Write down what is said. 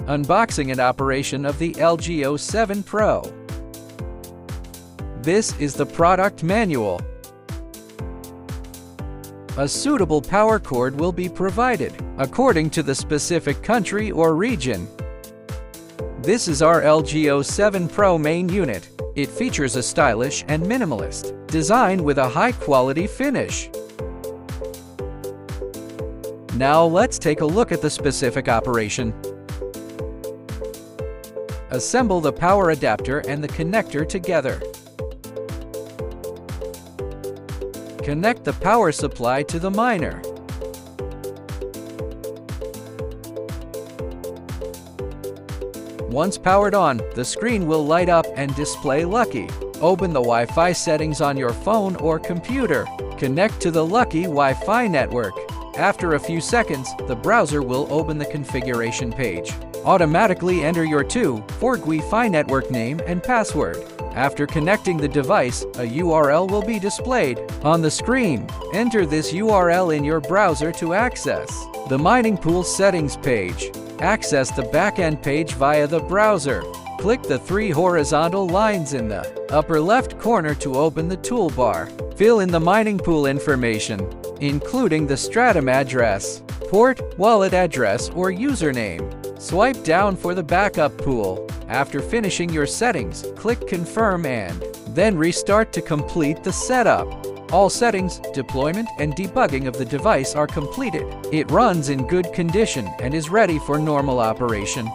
Unboxing and operation of the LG07 Pro. This is the product manual. A suitable power cord will be provided, according to the specific country or region. This is our LG07 Pro main unit. It features a stylish and minimalist design with a high-quality finish. Now let's take a look at the specific operation. Assemble the power adapter and the connector together. Connect the power supply to the miner. Once powered on, the screen will light up and display Lucky. Open the Wi-Fi settings on your phone or computer. Connect to the Lucky Wi-Fi network. After a few seconds, the browser will open the configuration page. Automatically enter your 2-4 Wi-Fi network name and password. After connecting the device, a URL will be displayed on the screen. Enter this URL in your browser to access the mining pool settings page. Access the backend page via the browser. Click the 3 horizontal lines in the upper left corner to open the toolbar. Fill in the mining pool information, including the stratum address, port, wallet address, or username. Swipe down for the backup pool. After finishing your settings, click Confirm and then restart to complete the setup. All settings, deployment, and debugging of the device are completed. It runs in good condition and is ready for normal operation.